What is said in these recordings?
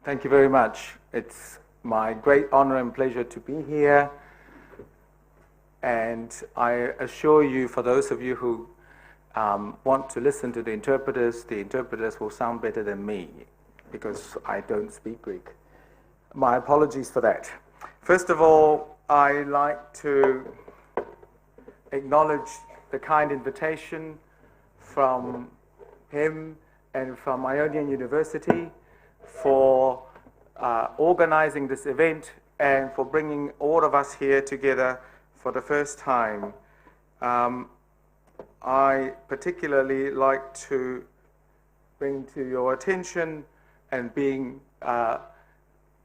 Thank you very much. It's my great honor and pleasure to be here. And I assure you, for those of you who want to listen to the interpreters will sound better than me because I don't speak Greek. My apologies for that. First of all, I like to acknowledge the kind invitation from him and from Ionian University for organizing this event and for bringing all of us here together for the first time. I particularly like to bring to your attention and being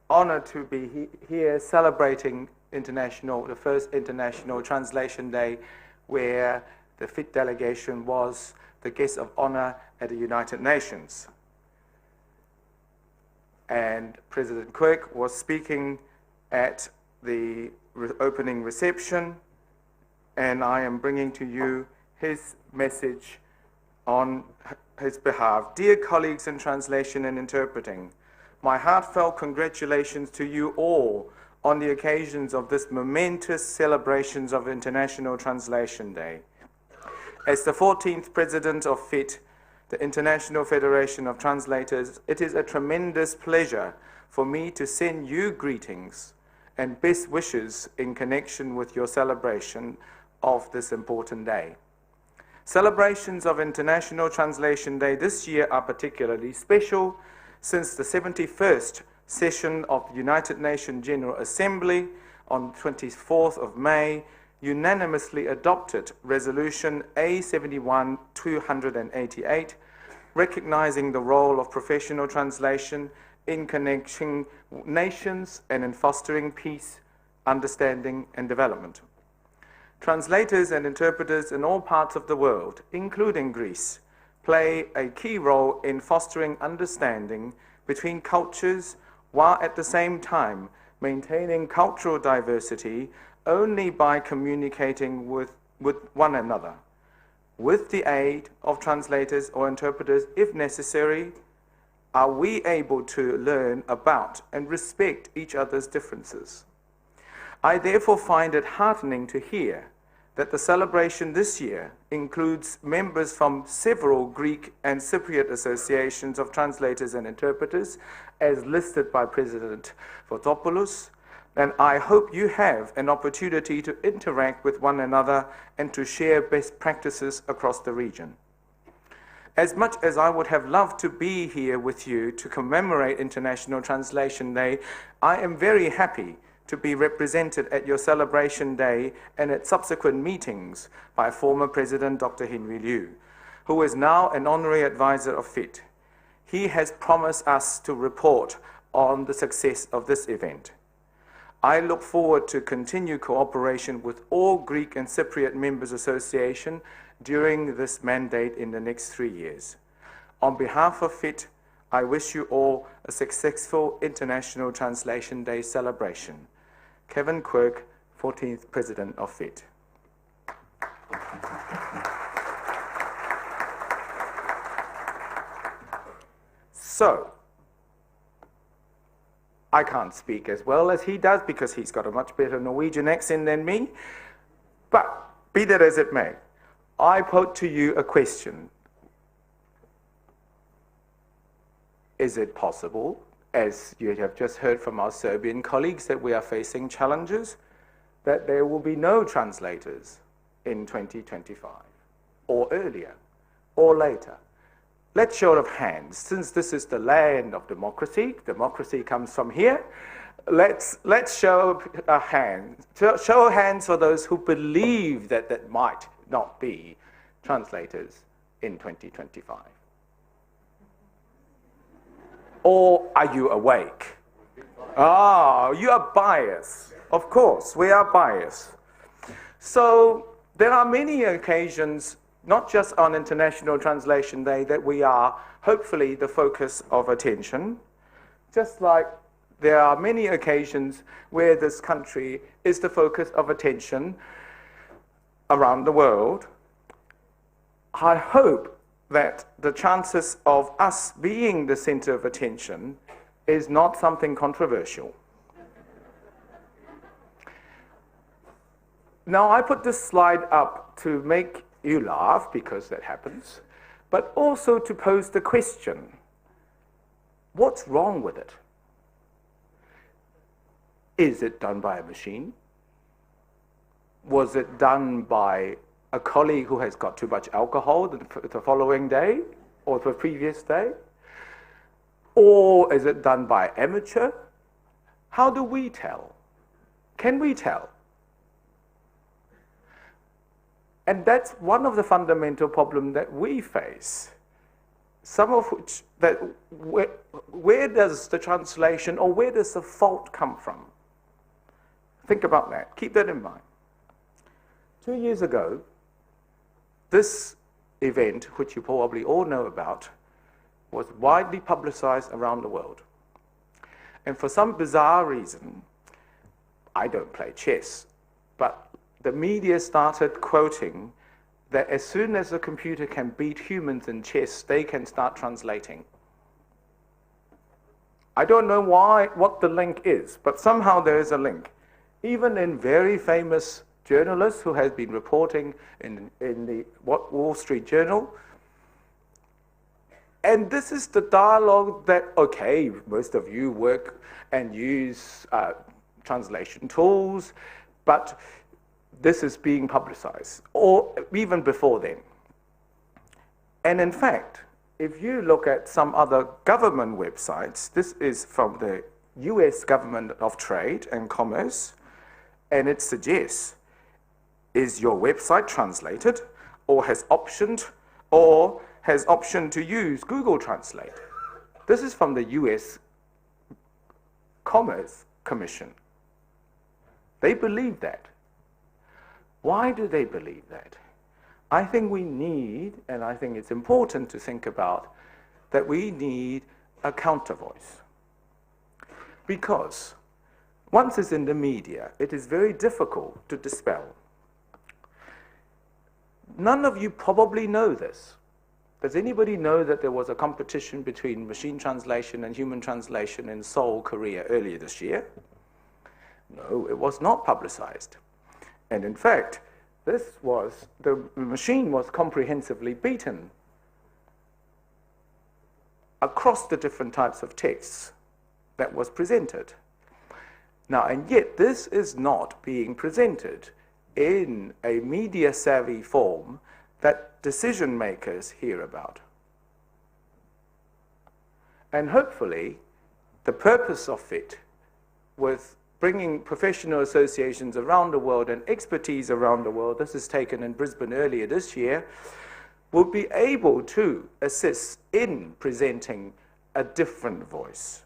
honored to be here celebrating the first International Translation Day, where the FIT delegation was the guest of honor at the United Nations. And President Quirk was speaking at the opening reception, and I am bringing to you his message on his behalf. Dear colleagues in translation and interpreting, my heartfelt congratulations to you all on the occasions of this momentous celebrations of International Translation Day. As the 14th President of FIT, the International Federation of Translators, it is a tremendous pleasure for me to send you greetings and best wishes in connection with your celebration of this important day. Celebrations of International Translation Day this year are particularly special since the 71st session of the United Nations General Assembly on 24th of May unanimously adopted Resolution A71-288, recognizing the role of professional translation in connecting nations and in fostering peace, understanding, and development. Translators and interpreters in all parts of the world, including Greece, play a key role in fostering understanding between cultures while at the same time maintaining cultural diversity only by communicating with one another. With the aid of translators or interpreters, if necessary, are we able to learn about and respect each other's differences. I therefore find it heartening to hear that the celebration this year includes members from several Greek and Cypriot associations of translators and interpreters, as listed by President Fotopoulos, and I hope you have an opportunity to interact with one another and to share best practices across the region. As much as I would have loved to be here with you to commemorate International Translation Day, I am very happy to be represented at your celebration day and at subsequent meetings by former President Dr. Ηenry Liu, who is now an honorary advisor of FIT. He has promised us to report on the success of this event. I look forward to continued cooperation with all Greek and Cypriot Members Association during this mandate in the next 3 years. On behalf of FIT, I wish you all a successful International Translation Day celebration. Kevin Quirk, 14th President of FIT. So, I can't speak as well as he does because he's got a much better Norwegian accent than me. But be that as it may, I put to you a question. Is it possible, as you have just heard from our Serbian colleagues, that we are facing challenges, that there will be no translators in 2025, or earlier, or later? Let's show of hands. Since this is the land of democracy comes from here, let's show a hand. Show of hands for those who believe that there might not be translators in 2025. Or are you awake? Oh, you are biased. Of course, we are biased. So there are many occasions, not just on International Translation Day, that we are hopefully the focus of attention, just like there are many occasions where this country is the focus of attention around the world. I hope that the chances of us being the center of attention is not something controversial. Now, I put this slide up to make you laugh, because that happens, but also to pose the question, what's wrong with it? Is it done by a machine? Was it done by a colleague who has got too much alcohol the following day or the previous day? Or is it done by amateur? How do we tell? Can we tell? And that's one of the fundamental problems that we face. Some of which, where does the translation or where does the fault come from? Think about that. Keep that in mind. 2 years ago, this event, which you probably all know about, was widely publicized around the world. And for some bizarre reason, I don't play chess, but the media started quoting that as soon as a computer can beat humans in chess, they can start translating. I don't know what the link is, but somehow there is a link. Even in very famous journalists who has been reporting in the Wall Street Journal. And this is the dialogue that, okay, most of you work and use translation tools, but this is being publicized, or even before then. And in fact, if you look at some other government websites, this is from the US Government of Trade and Commerce, and it suggests, is your website translated, or has option to use Google Translate? This is from the US Commerce Commission. They believe that. Why do they believe that? I think we need, and I think it's important to think about, that we need a counter voice. Because once it's in the media, it is very difficult to dispel. None of you probably know this. Does anybody know that there was a competition between machine translation and human translation in Seoul, Korea earlier this year? No, it was not publicized. And in fact, the machine was comprehensively beaten across the different types of texts that was presented. Now, and yet this is not being presented in a media-savvy form that decision makers hear about. And hopefully, the purpose of it, with bringing professional associations around the world and expertise around the world, this is taken in Brisbane earlier this year, will be able to assist in presenting a different voice.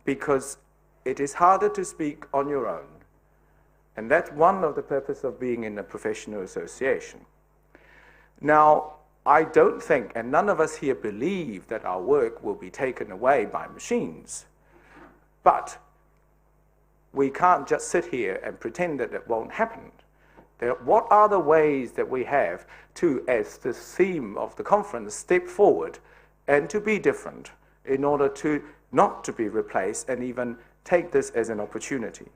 Because it is harder to speak on your own. And that's one of the purposes of being in a professional association. Now, I don't think, and none of us here believe, that our work will be taken away by machines. But we can't just sit here and pretend that it won't happen. What are the ways that we have to, as the theme of the conference, step forward and to be different in order to not to be replaced and even take this as an opportunity?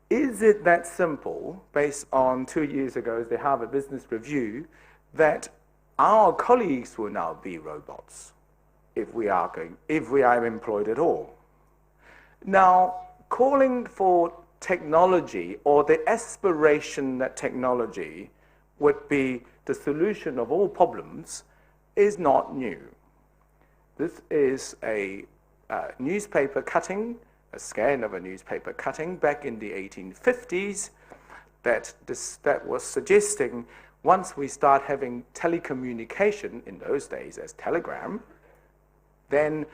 Is it that simple, based on 2 years ago's the Harvard Business Review, that our colleagues will now be robots if we are employed at all? Now, calling for technology or the aspiration that technology would be the solution of all problems is not new. This is a newspaper cutting, a scan of a newspaper cutting back in the 1850s that was suggesting once we start having telecommunication, in those days as telegram, then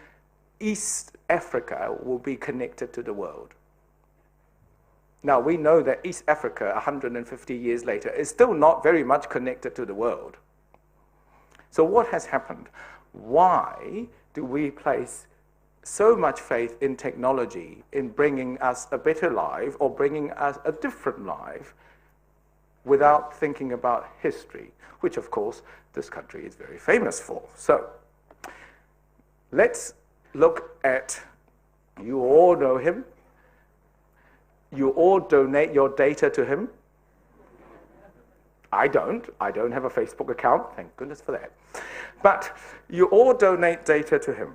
East Africa will be connected to the world. Now, we know that East Africa, 150 years later, is still not very much connected to the world. So what has happened? Why do we place so much faith in technology in bringing us a better life or bringing us a different life without thinking about history, which, of course, this country is very famous for? So, Let's look at, you all know him. You all donate your data to him. I don't have a Facebook account, thank goodness for that. But you all donate data to him.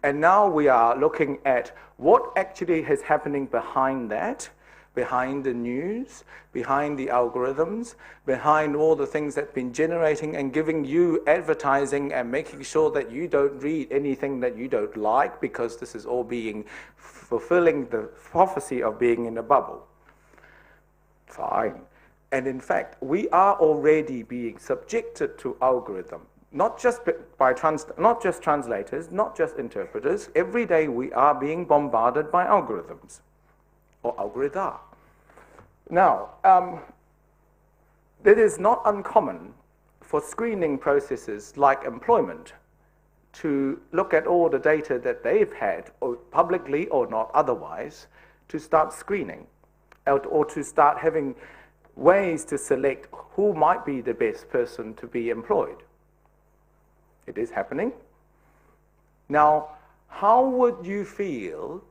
And now we are looking at what actually is happening behind that, behind the news, behind the algorithms, behind all the things that have been generating and giving you advertising and making sure that you don't read anything that you don't like, because this is all fulfilling the prophecy of being in a bubble. Fine. And in fact, we are already being subjected to algorithm, not just translators, not just interpreters. Every day we are being bombarded by algorithms, or algorithm. Now, it is not uncommon for screening processes like employment to look at all the data that they've had, or publicly or not otherwise, to start screening, or to start having ways to select who might be the best person to be employed. It is happening. Now, how would you feel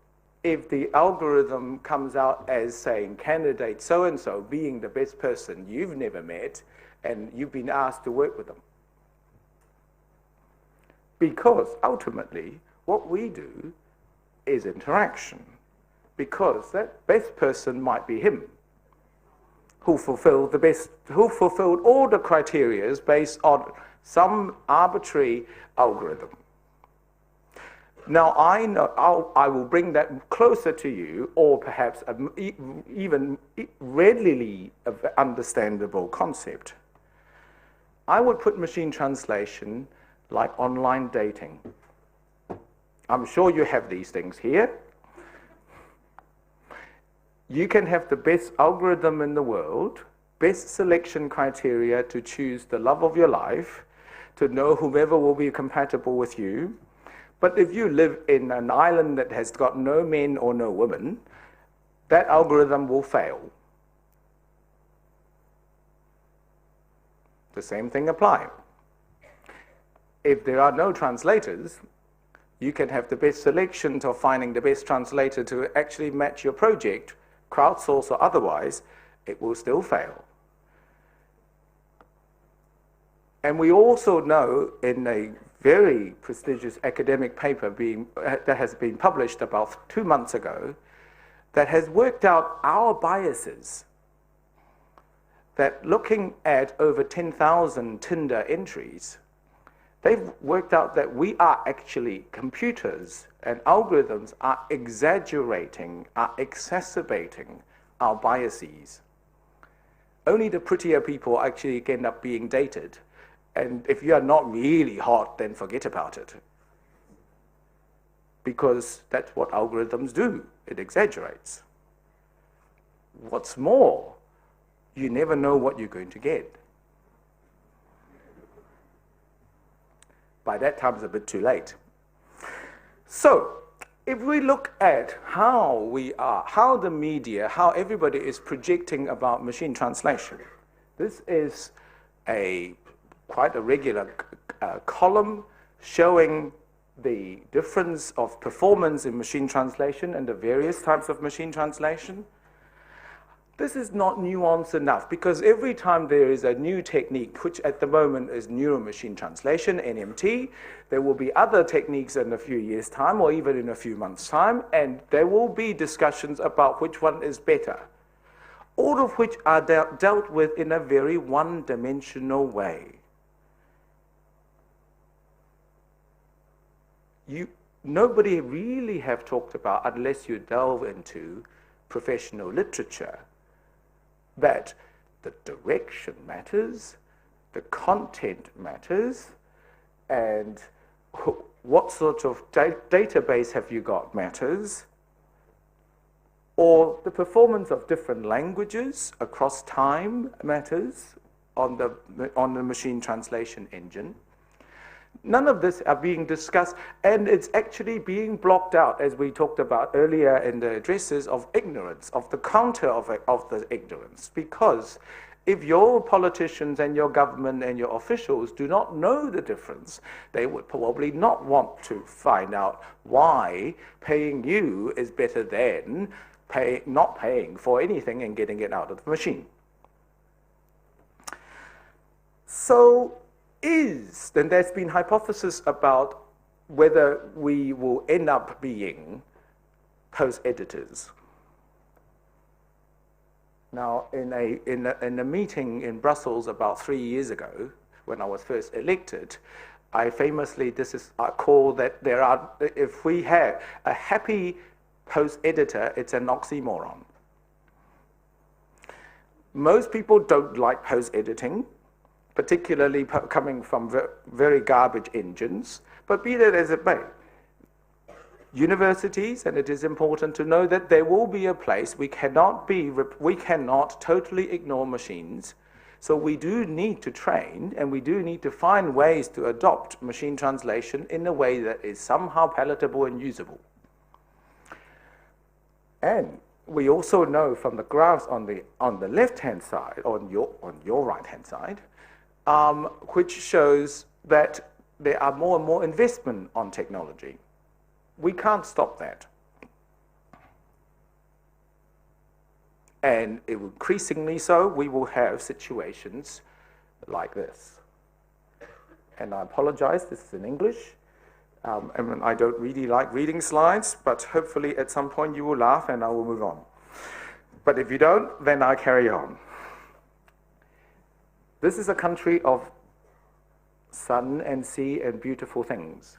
if the algorithm comes out as saying candidate so-and-so being the best person you've never met and you've been asked to work with them? Because ultimately, what we do is interaction. Because that best person might be him, who fulfilled all the criteria based on some arbitrary algorithm. Now, I know I will bring that closer to you, or perhaps even readily understandable concept. I would put machine translation like online dating. I'm sure you have these things here. You can have the best algorithm in the world, best selection criteria to choose the love of your life, to know whomever will be compatible with you. But if you live in an island that has got no men or no women, that algorithm will fail. The same thing applies. If there are no translators, you can have the best selection of finding the best translator to actually match your project, crowdsource or otherwise, it will still fail. And we also know in a very prestigious academic paper that has been published about 2 months ago, that has worked out our biases, that looking at over 10,000 Tinder entries, they've worked out that we are actually computers and algorithms are exaggerating, are exacerbating our biases. Only the prettier people actually end up being dated. And if you are not really hot, then forget about it. Because that's what algorithms do. It exaggerates. What's more, you never know what you're going to get. By that time, it's a bit too late. So, if we look at how the media, how everybody is projecting about machine translation, this is quite a regular column showing the difference of performance in machine translation and the various types of machine translation. This is not nuanced enough, because every time there is a new technique, which at the moment is neuro-machine translation, NMT, there will be other techniques in a few years' time or even in a few months' time, and there will be discussions about which one is better, all of which are dealt with in a very one-dimensional way. Nobody really have talked about, unless you delve into professional literature, that the direction matters, the content matters, and what sort of database have you got matters, or the performance of different languages across time matters on the machine translation engine. None of this are being discussed, and it's actually being blocked out, as we talked about earlier in the addresses, of ignorance, of the counter of the ignorance. Because if your politicians and your government and your officials do not know the difference, they would probably not want to find out why paying you is better than not paying for anything and getting it out of the machine. So then there's been hypothesis about whether we will end up being post editors. Now, in a meeting in Brussels about 3 years ago, when I was first elected, I famously, I call that if we have a happy post-editor, it's an oxymoron. Most people don't like post-editing, particularly coming from very garbage engines, but be that as it may. Universities, and it is important to know that there will be a place, we cannot totally ignore machines, so we do need to train and we do need to find ways to adopt machine translation in a way that is somehow palatable and usable. And we also know from the graphs on the left-hand side, on your right-hand side, which shows that there are more and more investment on technology. We can't stop that. And increasingly so, we will have situations like this. And I apologize, this is in English. And I don't really like reading slides, but hopefully at some point you will laugh and I will move on. But if you don't, then I'll carry on. This is a country of sun and sea and beautiful things.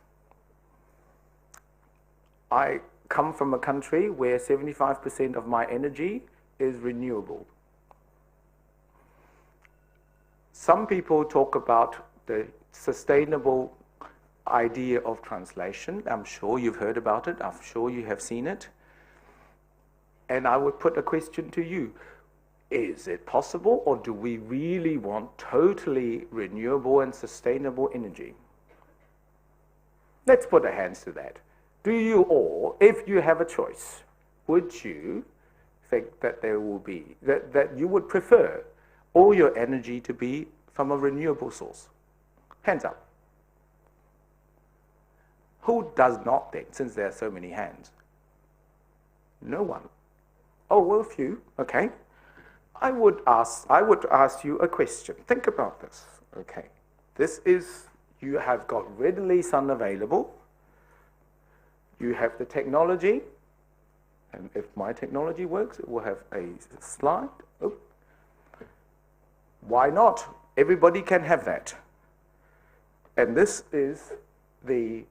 I come from a country where 75% of my energy is renewable. Some people talk about the sustainable idea of translation. I'm sure you've heard about it. I'm sure you have seen it. And I would put a question to you. Is it possible, or do we really want totally renewable and sustainable energy? Let's put our hands to that. Do you all, if you have a choice, would you think that there will be, that you would prefer all your energy to be from a renewable source? Hands up. Who does not then, since there are so many hands? No one. Oh, well, a few, okay. I would ask you a question. Think about this, okay. This is, you have got readily sun available. You have the technology, and if my technology works, it will have a slide. Oh. Why not? Everybody can have that. And this is the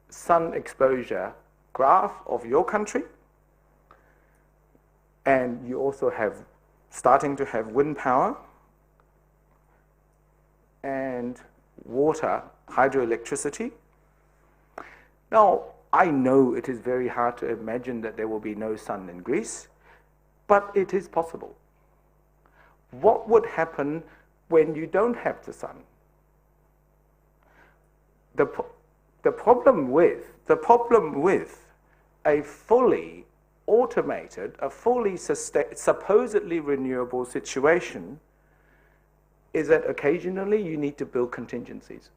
sun exposure graph of your country. And you also have, starting to have wind power and water, hydroelectricity. Now, I know it is very hard to imagine that there will be no sun in Greece, but it is possible. What would happen when you don't have the sun? The problem with a fully automated, a fully supposedly renewable situation is that occasionally you need to build contingencies.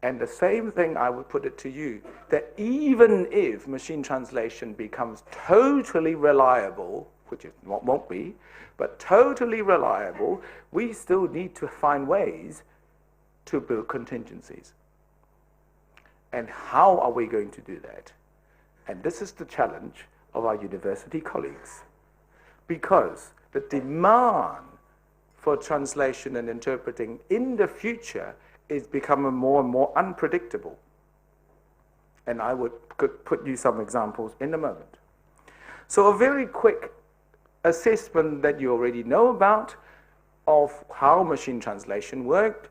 And the same thing, I would put it to you, that even if machine translation becomes totally reliable, which it won't be, but totally reliable, we still need to find ways to build contingencies. And how are we going to do that? And this is the challenge of our university colleagues. Because the demand for translation and interpreting in the future is becoming more and more unpredictable. And I could put you some examples in a moment. So a very quick assessment that you already know about of how machine translation worked,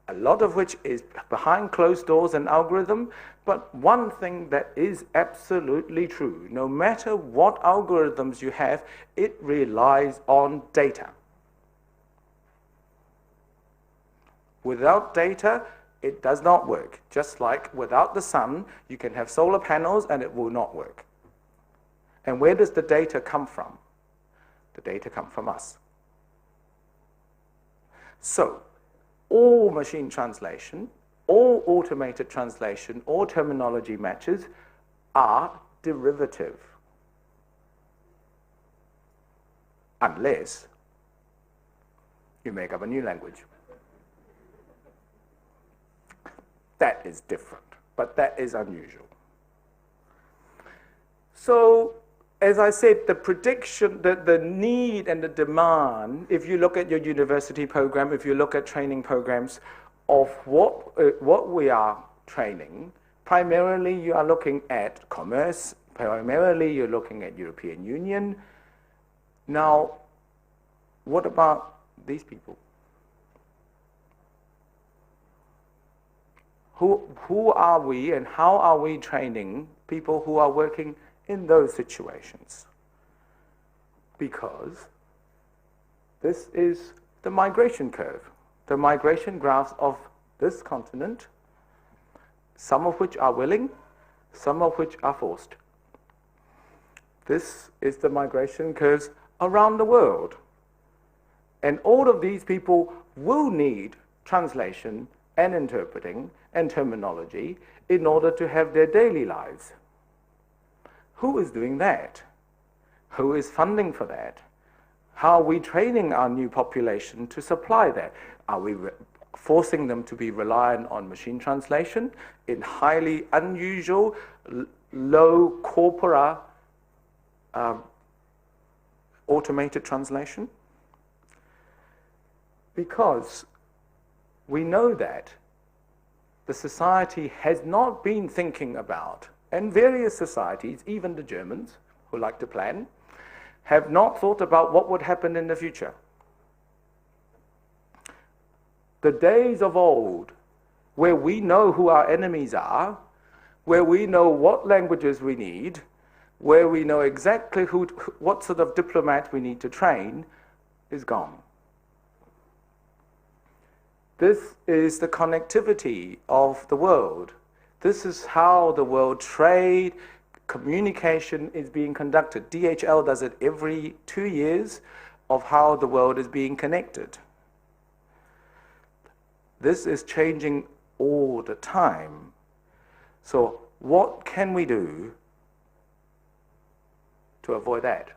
a lot of which is behind closed doors and algorithm, but one thing that is absolutely true, no matter what algorithms you have, it relies on data. Without data, it does not work. Just like without the sun, you can have solar panels and it will not work. And where does the data come from? The data come from us. So, all machine translation, all automated translation, all terminology matches are derivative. Unless you make up a new language. That is different, but that is unusual. So, as I said, the prediction, the need and the demand, if you look at your university program, if you look at training programs of what we are training, primarily you are looking at commerce, primarily you're looking at European Union. Now, what about these people? Who are we and how are we training people who are working in those situations? Because this is the migration curve, the migration graphs of this continent, some of which are willing, some of which are forced. This is the migration curves around the world. And all of these people will need translation and interpreting and terminology in order to have their daily lives. Who is doing that? Who is funding for that? How are we training our new population to supply that? Are we forcing them to be reliant on machine translation in highly unusual, low corpora automated translation? Because we know that the society has not been thinking about, and various societies, even the Germans, who like to plan, have not thought about what would happen in the future. The days of old, where we know who our enemies are, where we know what languages we need, where we know exactly what sort of diplomat we need to train, is gone. This is the connectivity of the world. This is how the world trade, communication is being conducted. DHL does it every 2 years of how the world is being connected. This is changing all the time. So what can we do to avoid that?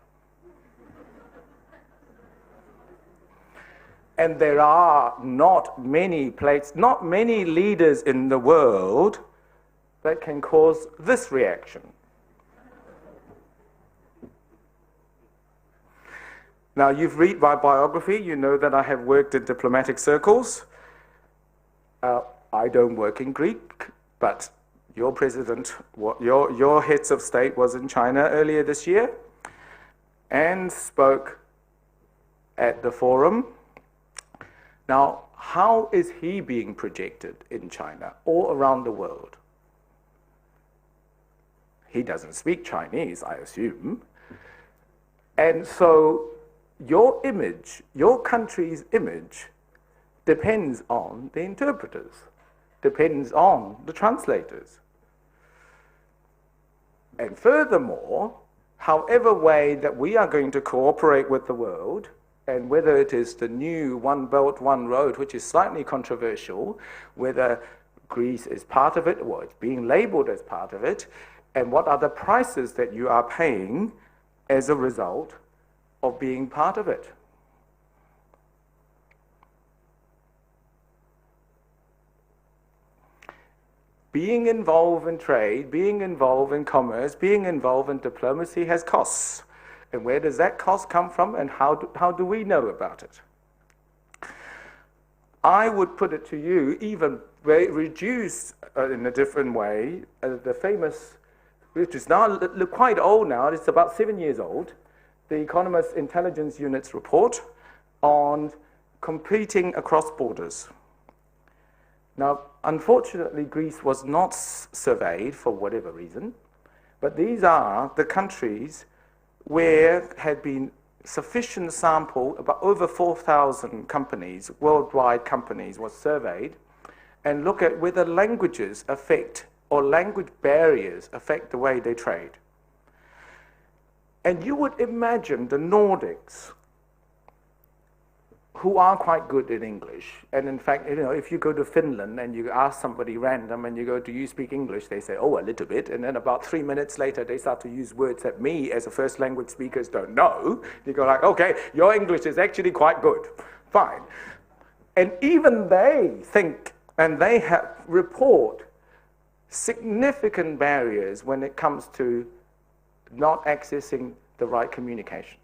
And there are not many leaders in the world that can cause this reaction. Now, you've read my biography. You know that I have worked in diplomatic circles. I don't work in Greek, but your president, your heads of state was in China earlier this year and spoke at the forum. Now, how is he being projected in China or around the world? He doesn't speak Chinese, I assume. And so your image, your country's image, depends on the interpreters, depends on the translators. And furthermore, however way that we are going to cooperate with the world, and whether it is the new One Belt, One Road, which is slightly controversial, whether Greece is part of it or it's being labeled as part of it, and what are the prices that you are paying as a result of being part of it. Being involved in trade, being involved in commerce, being involved in diplomacy has costs. And where does that cost come from, and how do we know about it? I would put it to you, even reduced in a different way, the famous, which is now quite old now, it's about 7 years old, the Economist Intelligence Unit's report on competing across borders. Now, unfortunately, Greece was not surveyed for whatever reason, but these are the countries where had been sufficient sample, about over 4,000 companies, worldwide companies, was surveyed, and look at whether languages affect, or language barriers affect the way they trade. And you would imagine the Nordics, who are quite good in English. And in fact, if you go to Finland and you ask somebody random and you go, do you speak English? They say, oh, a little bit. And then about 3 minutes later, they start to use words that me, as a first language speaker, don't know. You go like, okay, your English is actually quite good. Fine. And even they think, and they report significant barriers when it comes to not accessing the right communication.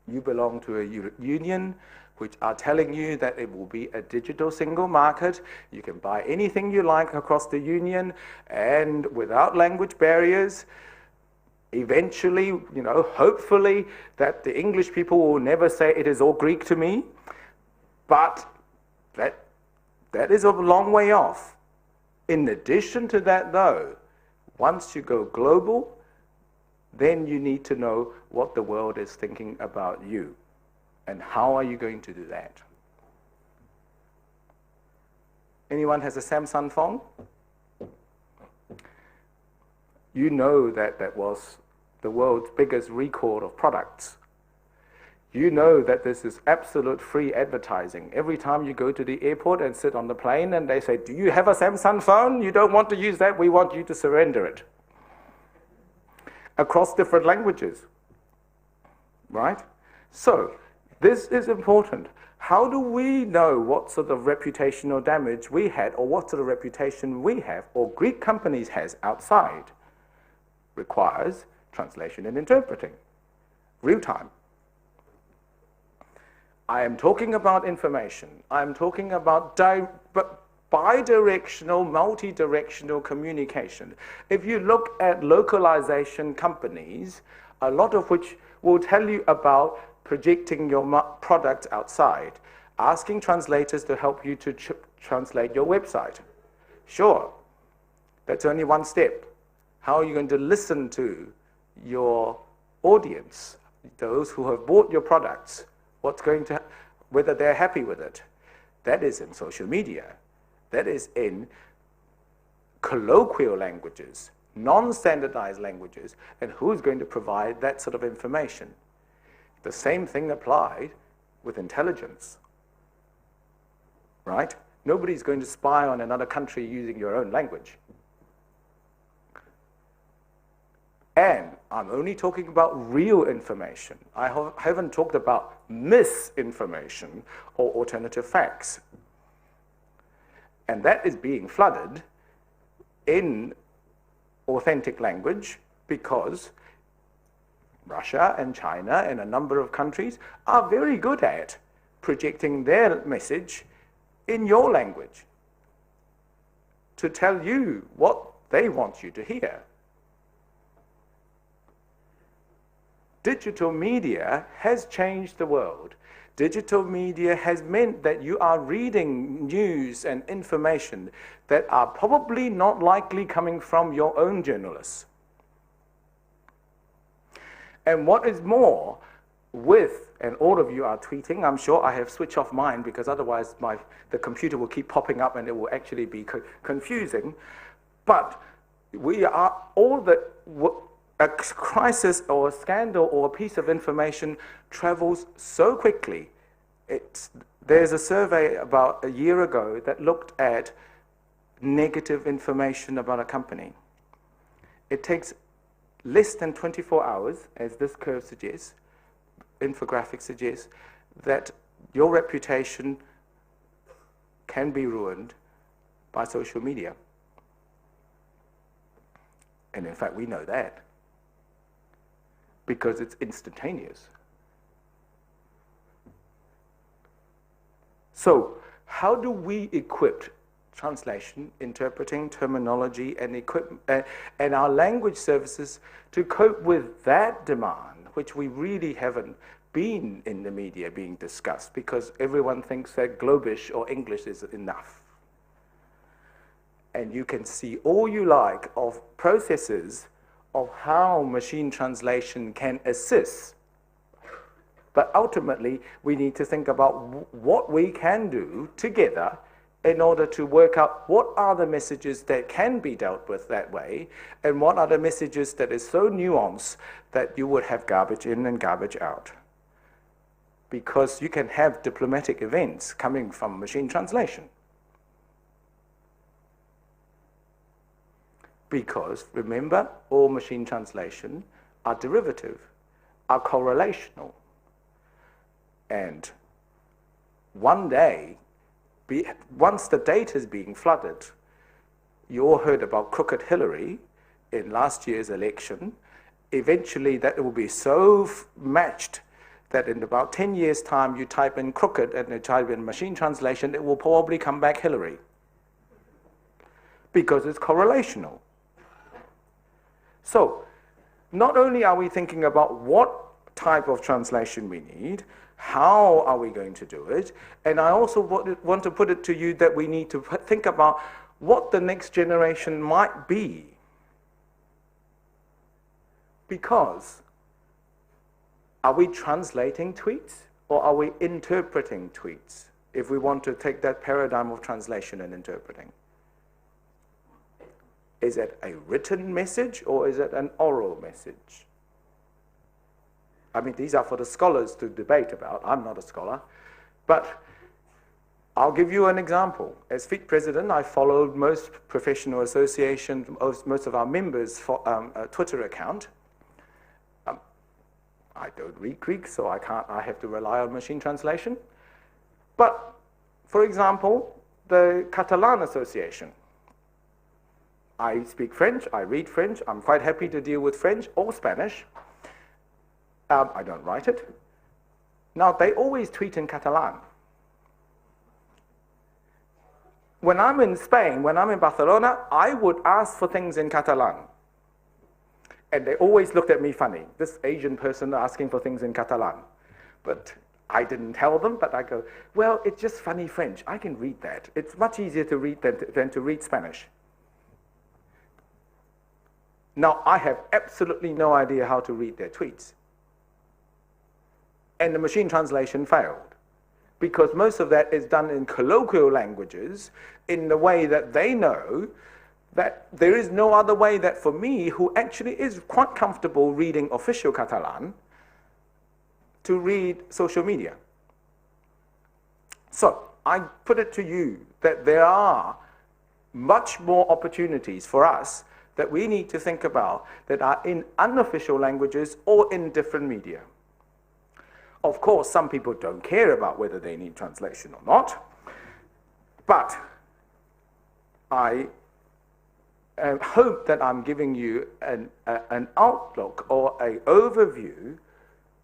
You belong to a union which are telling you that it will be a digital single market. You can buy anything you like across the union and without language barriers. Eventually, hopefully that the English people will never say it is all Greek to me, but that is a long way off. In addition to that, though, once you go global, then you need to know what the world is thinking about you. And how are you going to do that? Anyone has a Samsung phone? You know that was the world's biggest recall of products. You know that this is absolute free advertising. Every time you go to the airport and sit on the plane and they say, do you have a Samsung phone? You don't want to use that, we want you to surrender it. Across different languages, right? So, this is important. How do we know what sort of reputational damage we had, or what sort of reputation we have, or Greek companies has outside? Requires translation and interpreting, real time. I am talking about information. I am talking about bidirectional, multi-directional communication. If you look at localization companies, a lot of which will tell you about projecting your product outside, asking translators to help you to translate your website. Sure, that's only one step. How are you going to listen to your audience, those who have bought your products? Whether they're happy with it? That is in social media. That is in colloquial languages, non-standardized languages, and who's going to provide that sort of information? The same thing applied with intelligence, right? Nobody's going to spy on another country using your own language. And I'm only talking about real information. I haven't talked about misinformation or alternative facts. And that is being flooded in authentic language because Russia and China and a number of countries are very good at projecting their message in your language to tell you what they want you to hear. Digital media has changed the world. Digital media has meant that you are reading news and information that are probably not likely coming from your own journalists. And what is more, and all of you are tweeting, I'm sure I have switched off mine because otherwise the computer will keep popping up and it will actually be confusing. But a crisis or a scandal or a piece of information travels so quickly. There's a survey about a year ago that looked at negative information about a company. It takes less than 24 hours, as this curve suggests, infographic suggests, that your reputation can be ruined by social media. And in fact, we know that because it's instantaneous. So, how do we equip translation, interpreting, terminology, and our language services to cope with that demand, which we really haven't been in the media being discussed because everyone thinks that Globish or English is enough. And you can see all you like of processes of how machine translation can assist. But ultimately, we need to think about what we can do together in order to work out what are the messages that can be dealt with that way, and what are the messages that is so nuanced that you would have garbage in and garbage out. Because you can have diplomatic events coming from machine translation. Because, remember, all machine translation are derivative, are correlational. And one day, once the data is being flooded, you all heard about crooked Hillary in last year's election. Eventually, that will be so matched that in about 10 years' time, you type in crooked and you type in machine translation, it will probably come back Hillary. Because it's correlational. So, not only are we thinking about what type of translation we need, how are we going to do it, and I also want to put it to you that we need to think about what the next generation might be. Because, are we translating tweets, or are we interpreting tweets, if we want to take that paradigm of translation and interpreting? Is it a written message, or is it an oral message? I mean, these are for the scholars to debate about. I'm not a scholar. But I'll give you an example. As FIT president, I followed most professional associations, most of our members' Twitter account. I don't read Greek, so I have to rely on machine translation. But, for example, the Catalan Association. I speak French, I read French, I'm quite happy to deal with French or Spanish. I don't write it. Now, they always tweet in Catalan. When I'm in Spain, when I'm in Barcelona, I would ask for things in Catalan. And they always looked at me funny, this Asian person asking for things in Catalan. But I didn't tell them, but I go, well, it's just funny French. I can read that. It's much easier to read than to read Spanish. Now, I have absolutely no idea how to read their tweets. And the machine translation failed. Because most of that is done in colloquial languages in the way that they know that there is no other way that for me, who actually is quite comfortable reading official Catalan, to read social media. So, I put it to you that there are much more opportunities for us that we need to think about that are in unofficial languages or in different media. Of course, some people don't care about whether they need translation or not, but I hope that I'm giving you an outlook or an overview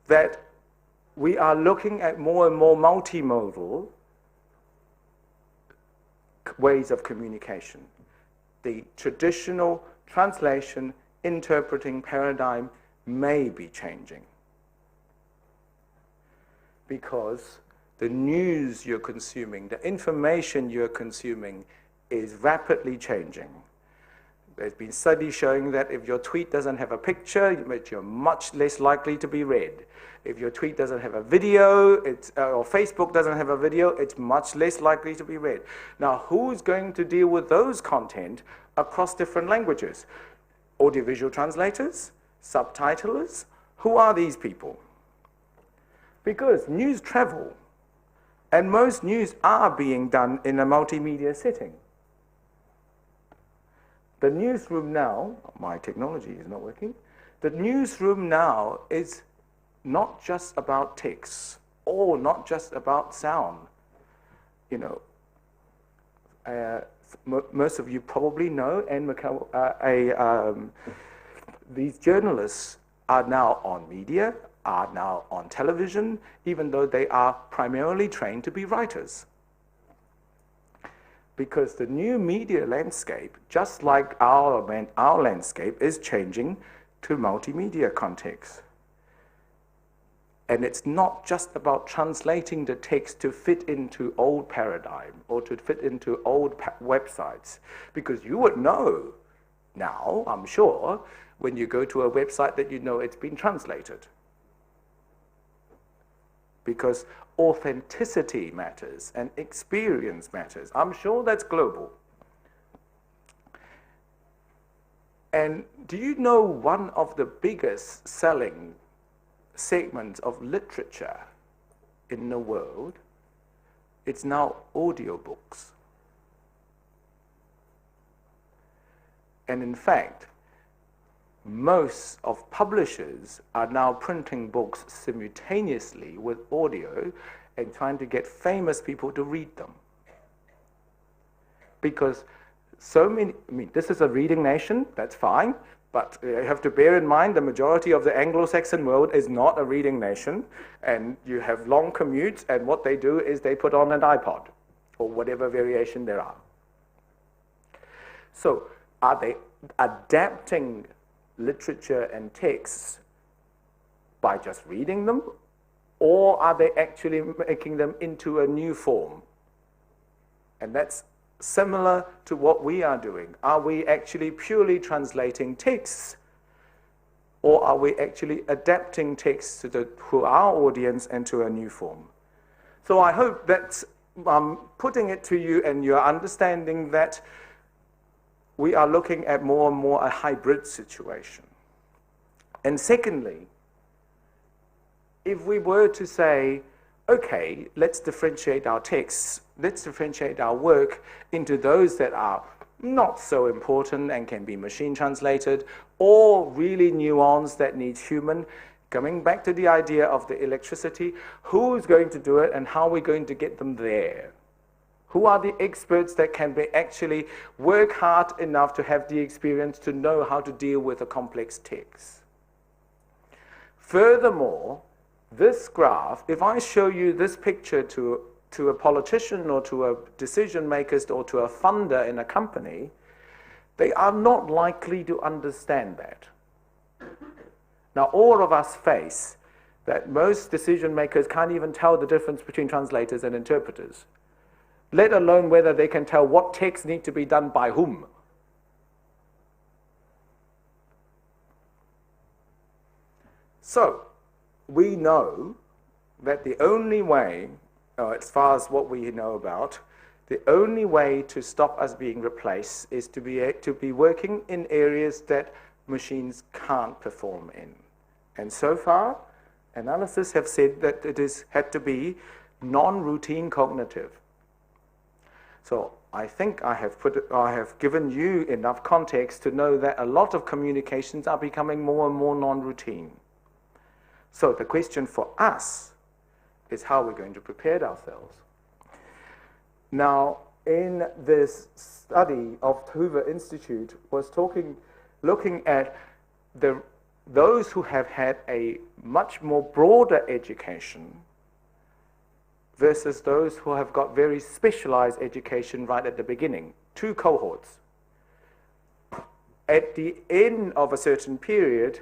that we are looking at more and more multimodal ways of communication. The traditional translation, interpreting paradigm may be changing because the news you're consuming, the information you're consuming is rapidly changing. There's been studies showing that if your tweet doesn't have a picture, you're much less likely to be read. If your tweet doesn't have a video, or Facebook doesn't have a video, it's much less likely to be read. Now, who's going to deal with those content across different languages? Audiovisual translators? Subtitlers? Who are these people? Because news travel, and most news are being done in a multimedia setting. The newsroom now, my technology is not working, the newsroom now is not just about text or not just about sound. You know, most of you probably know, these journalists are now on media, are now on television, even though they are primarily trained to be writers. Because the new media landscape, just like our landscape, is changing to multimedia context. And it's not just about translating the text to fit into old paradigm or to fit into old websites. Because you would know now, I'm sure, when you go to a website that you know it's been translated. because authenticity matters and experience matters. I'm sure that's global. And do you know one of the biggest selling segments of literature in the world? It's now audiobooks. And in fact, most of publishers are now printing books simultaneously with audio and trying to get famous people to read them. Because so many, this is a reading nation, that's fine, but you have to bear in mind the majority of the Anglo-Saxon world is not a reading nation, and you have long commutes, and what they do is they put on an iPod, or whatever variation there are. So, are they adapting literature and texts by just reading them, or are they actually making them into a new form? And that's similar to what we are doing. Are we actually purely translating texts, or are we actually adapting texts to our audience and to a new form? So I hope that I'm putting it to you and you're understanding that we are looking at more and more a hybrid situation. And secondly, if we were to say, okay, let's differentiate our texts, let's differentiate our work into those that are not so important and can be machine translated, or really nuanced that needs human. Coming back to the idea of the electricity, who's going to do it and how are we going to get them there? Who are the experts that can actually work hard enough to have the experience to know how to deal with a complex text? Furthermore, this graph, if I show you this picture to a politician or to a decision maker or to a funder in a company, they are not likely to understand that. Now, all of us face that most decision makers can't even tell the difference between translators and interpreters, let alone whether they can tell what texts need to be done by whom. So, we know that the only way, as far as what we know about, the only way to stop us being replaced is to be working in areas that machines can't perform in. And so far, analysis have said that it had to be non-routine cognitive. So I think I have given you enough context to know that a lot of communications are becoming more and more non-routine. So the question for us is how we're going to prepare ourselves. Now, in this study of Hoover Institute was looking at those who have had a much more broader education versus those who have got very specialized education right at the beginning. Two cohorts. At the end of a certain period,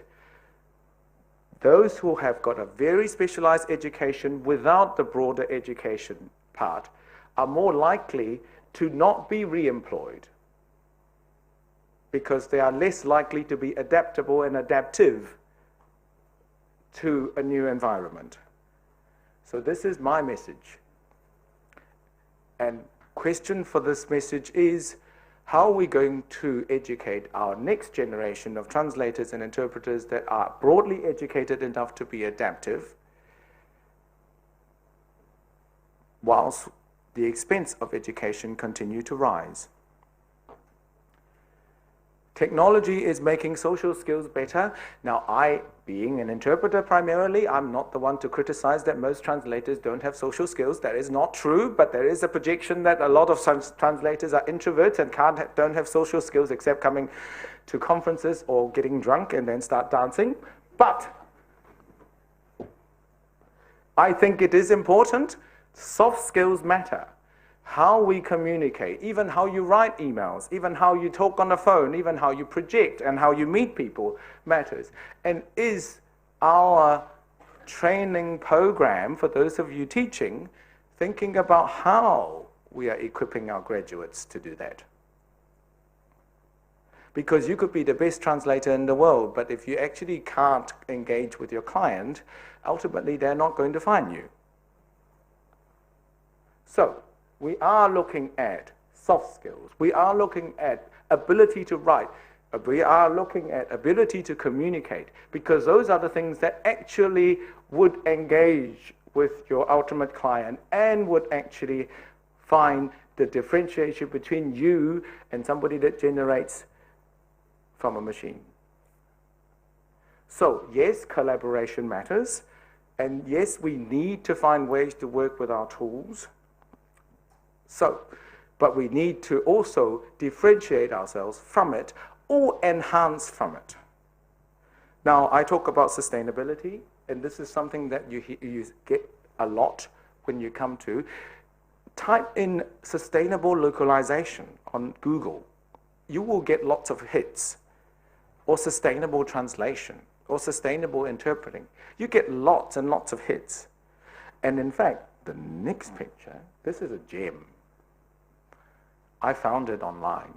those who have got a very specialized education without the broader education part are more likely to not be re-employed because they are less likely to be adaptable and adaptive to a new environment. So this is my message. And question for this message is, how are we going to educate our next generation of translators and interpreters that are broadly educated enough to be adaptive, whilst the expense of education continue to rise? Technology is making social skills better. Now, I, being an interpreter primarily, I'm not the one to criticize that most translators don't have social skills. That is not true, but there is a projection that a lot of translators are introverts and don't have social skills except coming to conferences or getting drunk and then start dancing. But I think it is important. Soft skills matter. How we communicate, even how you write emails, even how you talk on the phone, even how you project and how you meet people matters. And is our training program, for those of you teaching, thinking about how we are equipping our graduates to do that? Because you could be the best translator in the world, but if you actually can't engage with your client, ultimately they're not going to find you. So we are looking at soft skills. We are looking at ability to write. We are looking at ability to communicate, because those are the things that actually would engage with your ultimate client and would actually find the differentiation between you and somebody that generates from a machine. So yes, collaboration matters, and yes, we need to find ways to work with our tools. But we need to also differentiate ourselves from it or enhance from it. Now, I talk about sustainability, and this is something that you get a lot when you come to. Type in sustainable localization on Google. You will get lots of hits, or sustainable translation, or sustainable interpreting. You get lots and lots of hits. And in fact, the next picture, this is a gem. I found it online.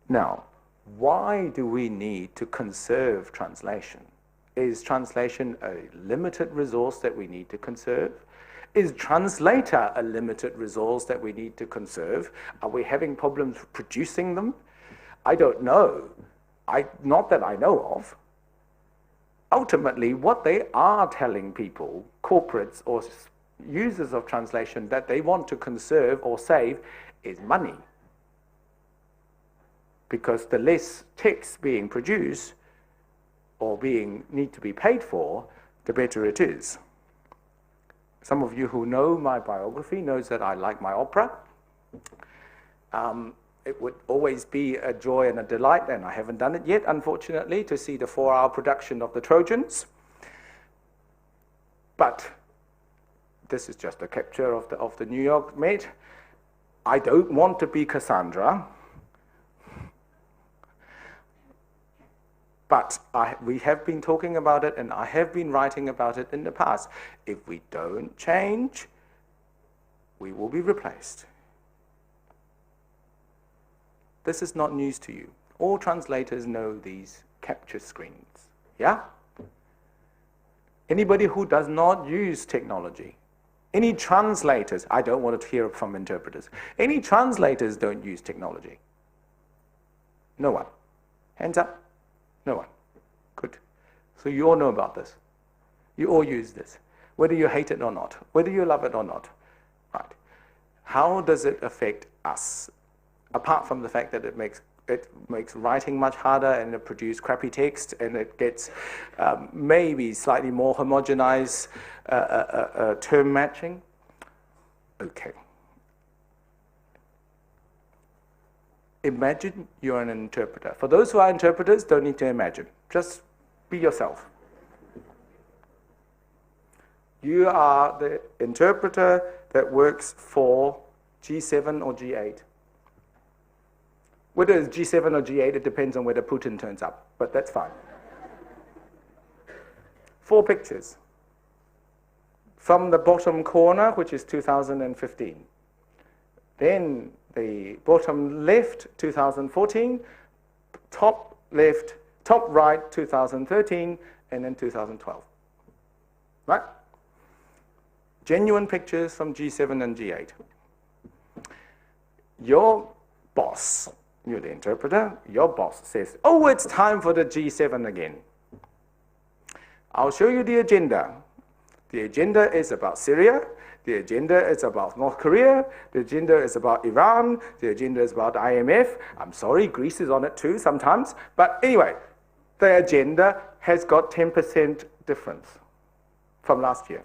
Now, why do we need to conserve translation? Is translation a limited resource that we need to conserve? Is translator a limited resource that we need to conserve? Are we having problems producing them? I don't know. Not that I know of. Ultimately, what they are telling people, corporates or users of translation, that they want to conserve or save is money. Because the less text being produced or need to be paid for, the better it is. Some of you who know my biography knows that I like my opera. It would always be a joy and a delight, and I haven't done it yet, unfortunately, to see the 4-hour production of the Trojans. But this is just a capture of the New York Met. I don't want to be Cassandra, but we have been talking about it, and I have been writing about it in the past. If we don't change, we will be replaced. This is not news to you. All translators know these capture screens, yeah? Anybody who does not use technology, any translators, I don't want to hear from interpreters. Any translators don't use technology? No one. Hands up? No one. Good. So you all know about this. You all use this, whether you hate it or not, whether you love it or not. Right. How does it affect us? Apart from the fact that it makes writing much harder, and it produces crappy text, and it gets maybe slightly more homogenized term matching. Okay. Imagine you're an interpreter. For those who are interpreters, don't need to imagine. Just be yourself. You are the interpreter that works for G7 or G8. Whether it's G7 or G8, it depends on whether Putin turns up, but that's fine. 4 pictures. From the bottom corner, which is 2015. Then the bottom left, 2014. Top left, top right, 2013, and then 2012. Right? Genuine pictures from G7 and G8. Your boss, you're the interpreter, your boss says, oh, it's time for the G7 again. I'll show you the agenda. The agenda is about Syria. The agenda is about North Korea. The agenda is about Iran. The agenda is about IMF. I'm sorry, Greece is on it too sometimes. But anyway, the agenda has got 10% difference from last year.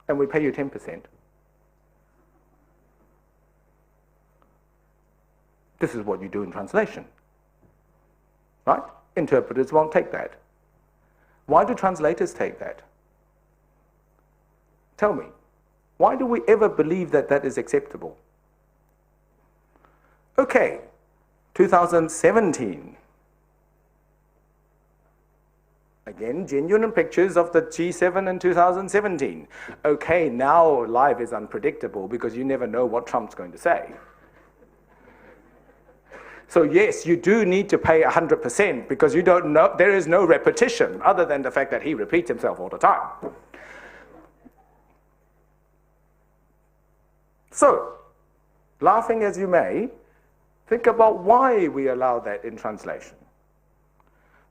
And we pay you 10%. This is what you do in translation, right? Interpreters won't take that. Why do translators take that? Tell me, why do we ever believe that that is acceptable? Okay, 2017. Again, genuine pictures of the G7 in 2017. Okay, now life is unpredictable because you never know what Trump's going to say. So yes, you do need to pay 100% because you don't know, there is no repetition other than the fact that he repeats himself all the time. So, laughing as you may, think about why we allow that in translation.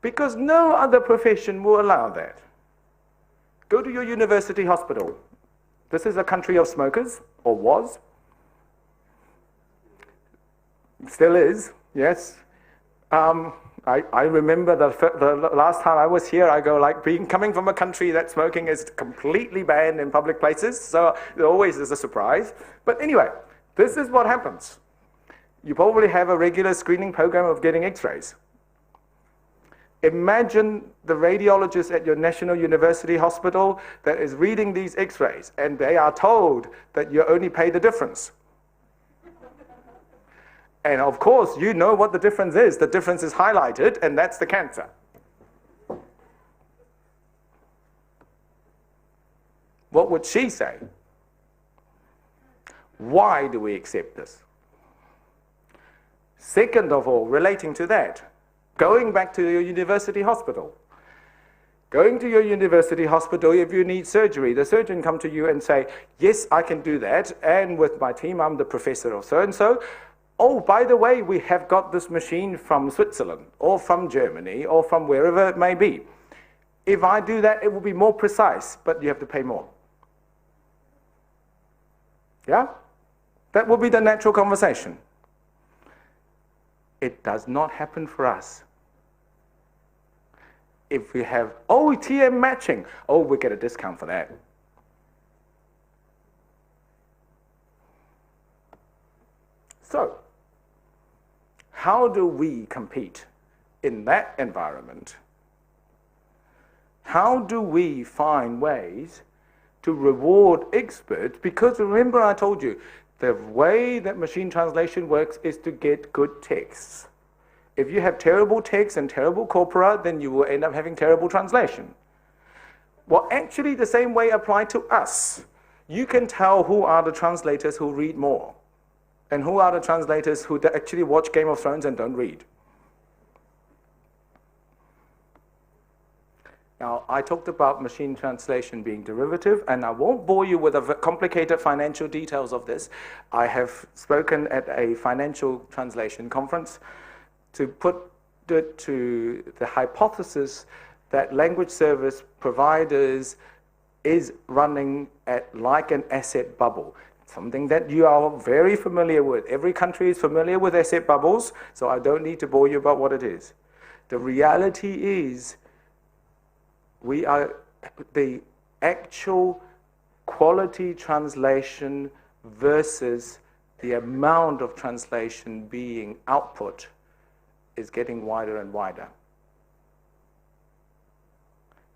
Because no other profession will allow that. Go to your university hospital. This is a country of smokers, or was. Still is, yes. I remember the last time I was here, I go like, coming from a country that smoking is completely banned in public places, so it always is a surprise. But anyway, this is what happens. You probably have a regular screening program of getting x-rays. Imagine the radiologist at your national university hospital that is reading these x-rays, and they are told that you only pay the difference. And of course, you know what the difference is. The difference is highlighted, and that's the cancer. What would she say? Why do we accept this? Second of all, relating to that, going back to your university hospital. Going to your university hospital, if you need surgery, the surgeon come to you and say, yes, I can do that, and with my team, I'm the professor of so-and-so. Oh, by the way, we have got this machine from Switzerland, or from Germany, or from wherever it may be. If I do that, it will be more precise, but you have to pay more. Yeah? That will be the natural conversation. It does not happen for us. If we have, oh, TM matching, oh, we get a discount for that. So, how do we compete in that environment? How do we find ways to reward experts? Because remember I told you, the way that machine translation works is to get good texts. If you have terrible text and terrible corpora, then you will end up having terrible translation. Well, actually the same way applied to us. You can tell who are the translators who read more, and who are the translators who actually watch Game of Thrones and don't read. Now, I talked about machine translation being derivative, and I won't bore you with the complicated financial details of this. I have spoken at a financial translation conference to put it to the hypothesis that language service providers is running at like an asset bubble. Something that you are very familiar with. Every country is familiar with asset bubbles, so I don't need to bore you about what it is. The reality is, we are the actual quality translation versus the amount of translation being output is getting wider and wider.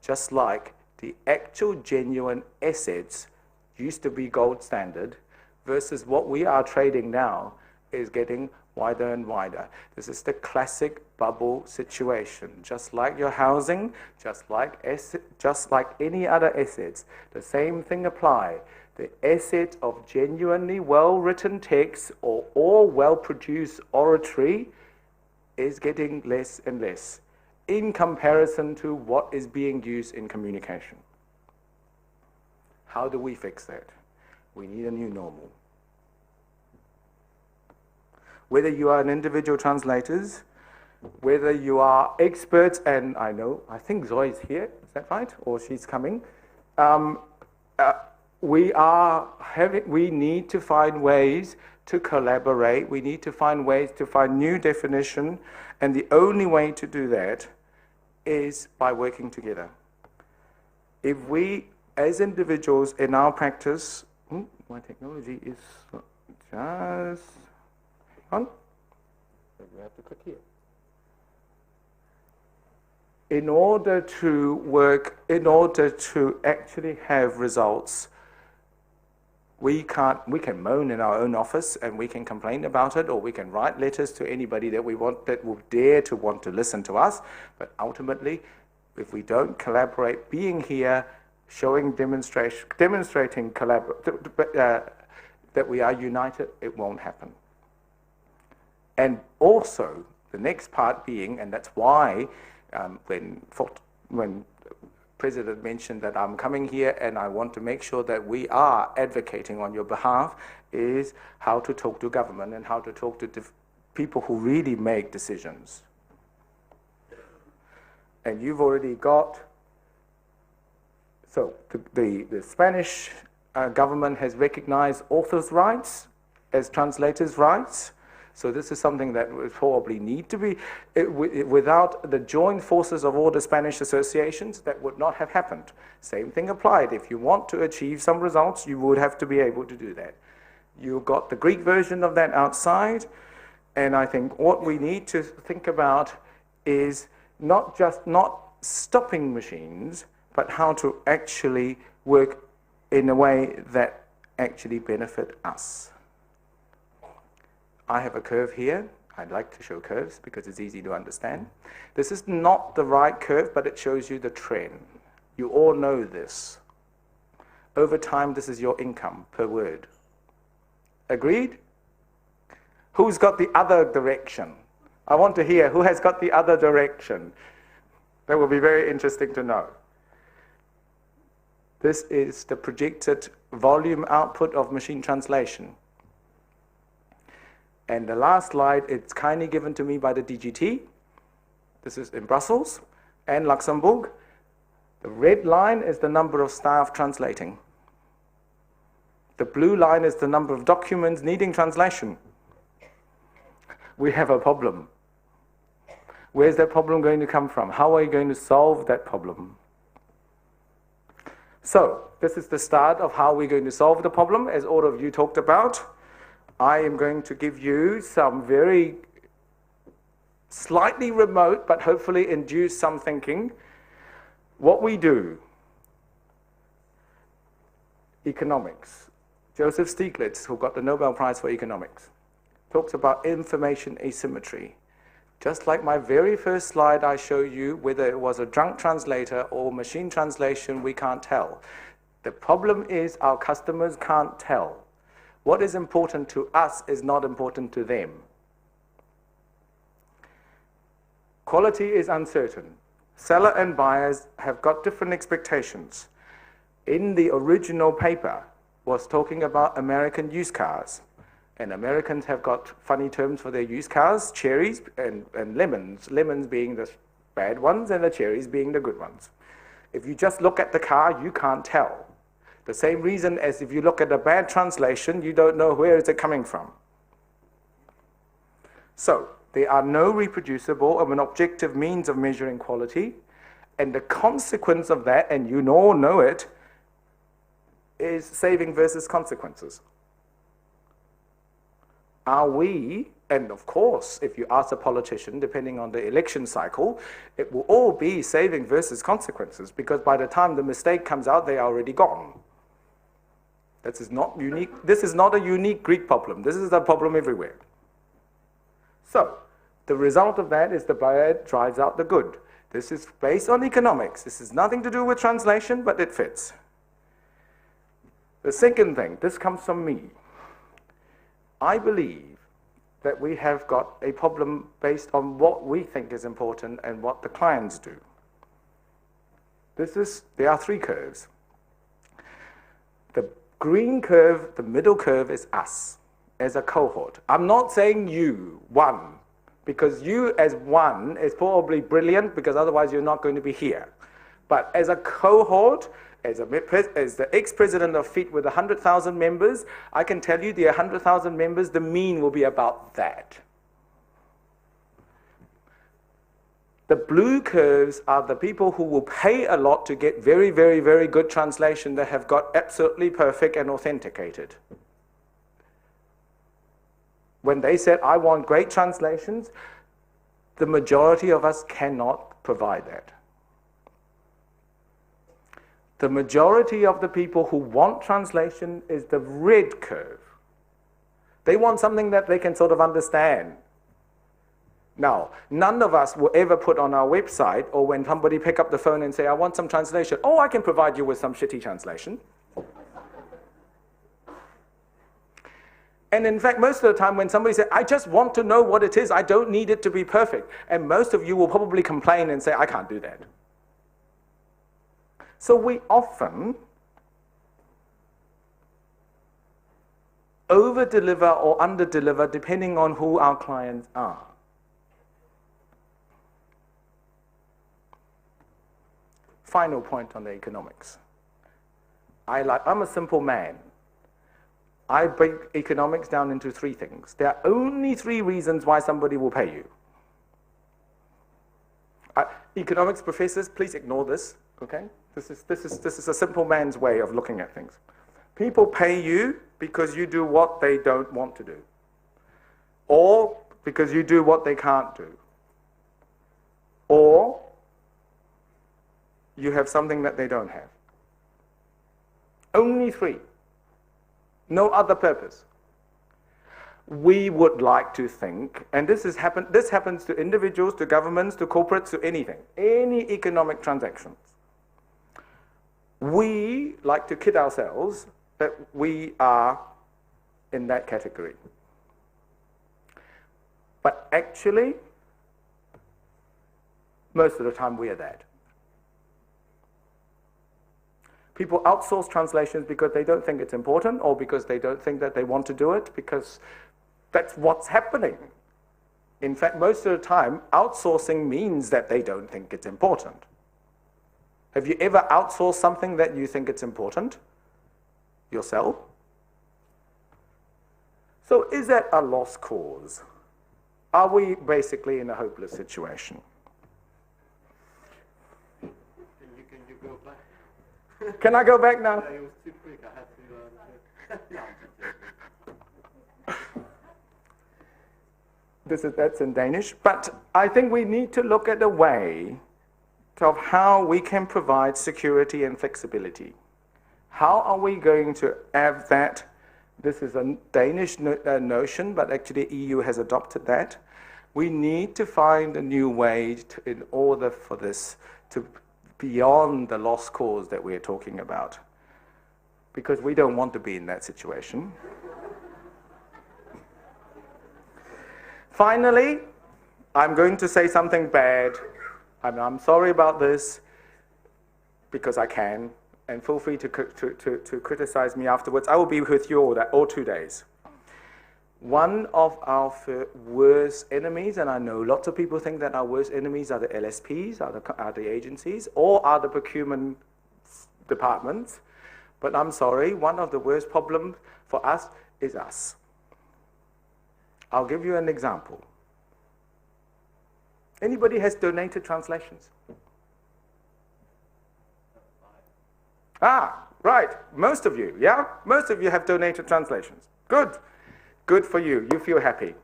Just like the actual genuine assets used to be gold standard versus what we are trading now is getting wider and wider. This is the classic bubble situation. Just like your housing, just like any other assets, the same thing apply. The asset of genuinely well-written text or well-produced oratory is getting less and less in comparison to what is being used in communication. How do we fix that? We need a new normal. Whether you are an individual translators, whether you are experts, and I think Zoe's here, is that right? Or she's coming. We need to find ways to collaborate. We need to find ways to find new definition, and the only way to do that is by working together. If we, as individuals in our practice, my technology is just, hang on, we have to click here. In order to actually have results, we can moan in our own office and we can complain about it, or we can write letters to anybody that we want, that will dare to want to listen to us. But ultimately, if we don't collaborate, being here, demonstrating that we are united, it won't happen. And also, the next part being, and that's why when President mentioned that I'm coming here and I want to make sure that we are advocating on your behalf, is how to talk to government and how to talk to people who really make decisions. And you've already got, so the Spanish government has recognized authors' rights as translators' rights. So this is something that would probably need to be, without the joint forces of all the Spanish associations, that would not have happened. Same thing applied. If you want to achieve some results, you would have to be able to do that. You've got the Greek version of that outside, and I think what we need to think about is not stopping machines, but how to actually work in a way that actually benefit us. I have a curve here. I'd like to show curves because it's easy to understand. This is not the right curve, but it shows you the trend. You all know this. Over time, this is your income per word. Agreed? Who's got the other direction? I want to hear who has got the other direction. That will be very interesting to know. This is the projected volume output of machine translation. And the last slide, it's kindly given to me by the DGT. This is in Brussels and Luxembourg. The red line is the number of staff translating. The blue line is the number of documents needing translation. We have a problem. Where's that problem going to come from? How are you going to solve that problem? So, this is the start of how we're going to solve the problem, as all of you talked about. I am going to give you some very slightly remote, but hopefully induce some thinking. What we do, economics. Joseph Stiglitz, who got the Nobel Prize for Economics, talks about information asymmetry. Just like my very first slide I show you, whether it was a drunk translator or machine translation, we can't tell. The problem is our customers can't tell. What is important to us is not important to them. Quality is uncertain. Seller and buyers have got different expectations. In the original paper was talking about American used cars. And Americans have got funny terms for their used cars, cherries and lemons. Lemons being the bad ones and the cherries being the good ones. If you just look at the car, you can't tell. The same reason as if you look at a bad translation, you don't know where is it coming from. So, there are no reproducible or an objective means of measuring quality, and the consequence of that, and you all know it, is saving versus consequences. Are we, and of course, if you ask a politician, depending on the election cycle, it will all be saving versus consequences, because by the time the mistake comes out, they are already gone. This is not unique. This is not a unique Greek problem. This is a problem everywhere. So, the result of that is the bad drives out the good. This is based on economics. This has nothing to do with translation, but it fits. The second thing, this comes from me. I believe that we have got a problem based on what we think is important and what the clients do. There are three curves. The green curve, the middle curve, is us as a cohort. I'm not saying you, one, because you as one is probably brilliant, because otherwise you're not going to be here. But as a cohort, as the ex-president of FIT with 100,000 members, I can tell you the 100,000 members, the mean will be about that. The blue curves are the people who will pay a lot to get very, very, very good translation that have got absolutely perfect and authenticated. When they said, I want great translations, the majority of us cannot provide that. The majority of the people who want translation is the red curve. They want something that they can sort of understand. Now, none of us will ever put on our website, or when somebody pick up the phone and say, I want some translation, oh, I can provide you with some shitty translation. And in fact, most of the time when somebody says, I just want to know what it is, I don't need it to be perfect. And most of you will probably complain and say, I can't do that. So we often over-deliver or under-deliver depending on who our clients are. Final point on the economics. I'm a simple man. I break economics down into three things. There are only three reasons why somebody will pay you. Economics professors, please ignore this, okay? This is a simple man's way of looking at things. People pay you because you do what they don't want to do, or because you do what they can't do, or you have something that they don't have. Only three. No other purpose. We would like to think, and this happens to individuals, to governments, to corporates, to anything, any economic transactions. We like to kid ourselves that we are in that category. But actually, most of the time we are that. People outsource translations because they don't think it's important, or because they don't think that they want to do it, because that's what's happening. In fact, most of the time, outsourcing means that they don't think it's important. Have you ever outsourced something that you think it's important yourself? So is that a lost cause? Are we basically in a hopeless situation? Can you go back? Can I go back now? It was too quick. I had to. That's in Danish, but I think we need to look at a way of how we can provide security and flexibility. How are we going to have that? This is a Danish notion, but actually EU has adopted that. We need to find a new way in order for this to beyond the lost cause that we're talking about, because we don't want to be in that situation. Finally, I'm going to say something bad. I'm sorry about this, because I can, and feel free to criticize me afterwards. I will be with you all 2 days. One of our worst enemies, and I know lots of people think that our worst enemies are the LSPs, are the agencies, or are the procurement departments. But I'm sorry, one of the worst problems for us is us. I'll give you an example. Anybody has donated translations? Ah, right. Most of you, yeah? Most of you have donated translations. Good. Good for you. You feel happy.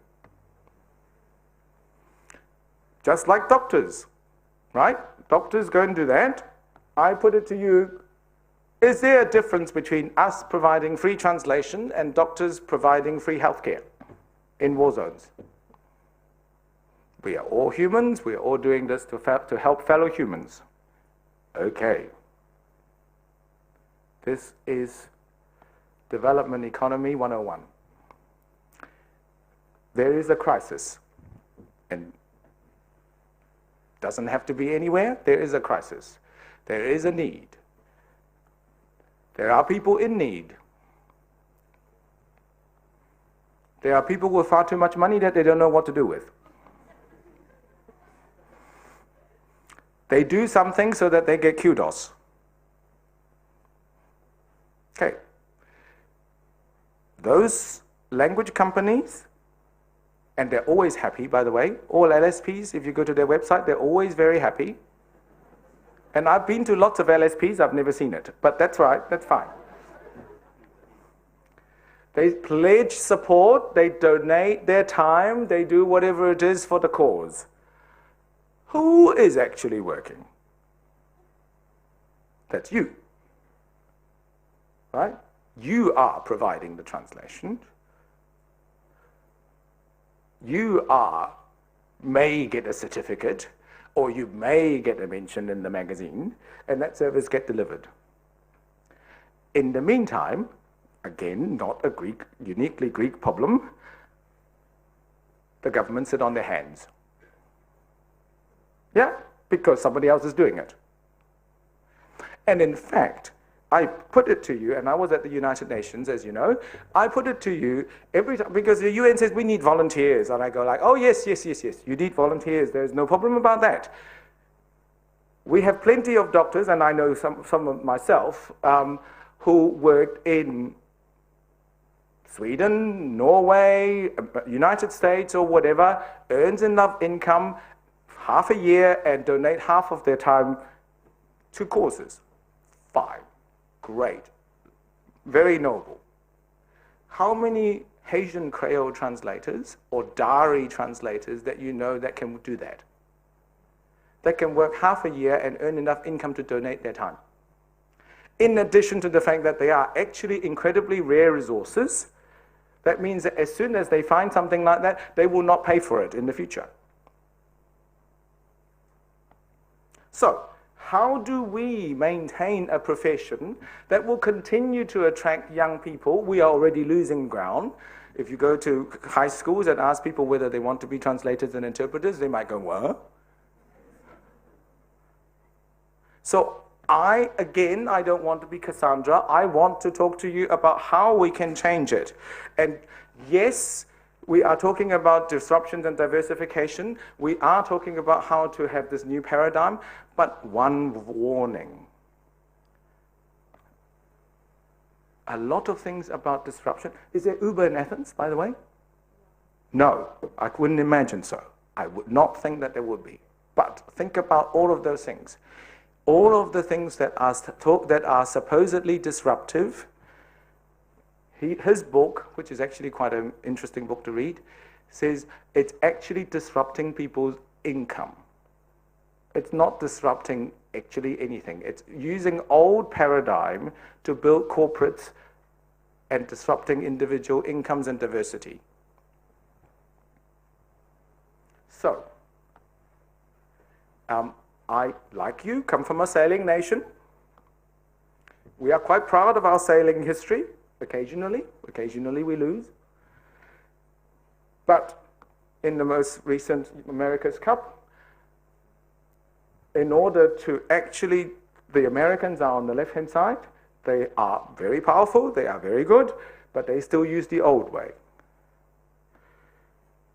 Just like doctors, right? Doctors go and do that. I put it to you, is there a difference between us providing free translation and doctors providing free healthcare in war zones? We are all humans. We are all doing this to help fellow humans. Okay. This is Development Economy 101. There is a crisis, and doesn't have to be anywhere. There is a crisis. There is a need. There are people in need. There are people with far too much money that they don't know what to do with. They do something so that they get kudos. Okay. Those language companies, and they're always happy, by the way. All LSPs, if you go to their website, they're always very happy. And I've been to lots of LSPs, I've never seen it. But that's right, that's fine. They pledge support, they donate their time, they do whatever it is for the cause. Who is actually working? That's you. Right? You are providing the translation. You may get a certificate, or you may get a mention in the magazine, and that service gets delivered. In the meantime, again, not a uniquely Greek problem, the government sit on their hands. Yeah, because somebody else is doing it. And in fact, I put it to you, and I was at the United Nations, as you know, I put it to you every time, because the UN says we need volunteers, and I go like, oh yes, you need volunteers, there's no problem about that. We have plenty of doctors, and I know some of myself, who worked in Sweden, Norway, United States, or whatever, earns enough income, half a year, and donate half of their time to causes. Fine. Great. Very noble. How many Haitian Creole translators or Dari translators that you know that can do that? That can work half a year and earn enough income to donate their time. In addition to the fact that they are actually incredibly rare resources, that means that as soon as they find something like that, they will not pay for it in the future. So, how do we maintain a profession that will continue to attract young people? We are already losing ground. If you go to high schools and ask people whether they want to be translators and interpreters, they might go, what? So I don't want to be Cassandra. I want to talk to you about how we can change it. And yes, we are talking about disruptions and diversification. We are talking about how to have this new paradigm. But one warning. A lot of things about disruption. Is there Uber in Athens, by the way? No, I wouldn't imagine so. I would not think that there would be. But think about all of those things. All of the things that are supposedly disruptive. His book, which is actually quite an interesting book to read, says it's actually disrupting people's income. It's not disrupting actually anything. It's using old paradigm to build corporates and disrupting individual incomes and diversity. So, I, like you, come from a sailing nation. We are quite proud of our sailing history. Occasionally we lose. But in the most recent America's Cup, in order to actually, the Americans are on the left-hand side. They are very powerful, they are very good, but they still use the old way.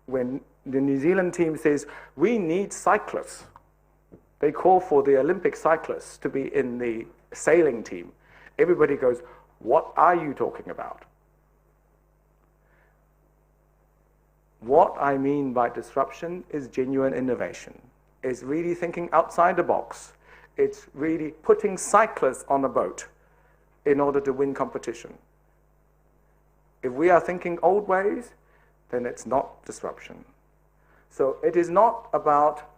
When the New Zealand team says, we need cyclists, they call for the Olympic cyclists to be in the sailing team. Everybody goes, what are you talking about? What I mean by disruption is genuine innovation. It's really thinking outside the box. It's really putting cyclists on a boat in order to win competition. If we are thinking old ways, then it's not disruption. So it is not about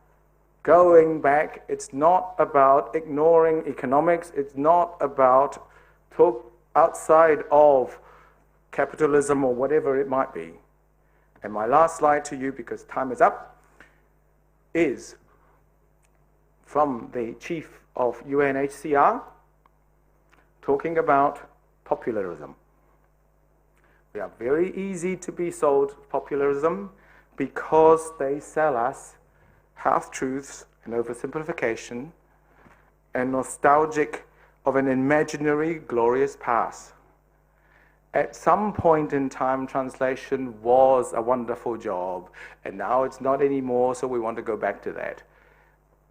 going back. It's not about ignoring economics. It's not about talk outside of capitalism or whatever it might be. And my last slide to you, because time is up, is from the chief of UNHCR talking about popularism. We are very easy to be sold popularism because they sell us half-truths and oversimplification and nostalgic of an imaginary glorious past. At some point in time, translation was a wonderful job, and now it's not anymore, so we want to go back to that.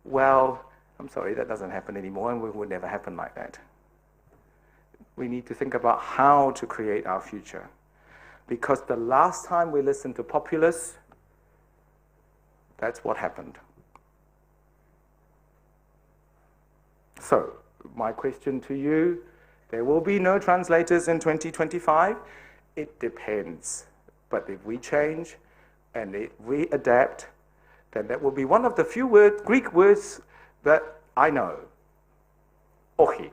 Well, I'm sorry, that doesn't happen anymore, and it will never happen like that. We need to think about how to create our future. Because the last time we listened to populists, that's what happened. So, my question to you, there will be no translators in 2025? It depends. But if we change and if we adapt, then that will be one of the few Greek words that I know. Ochi.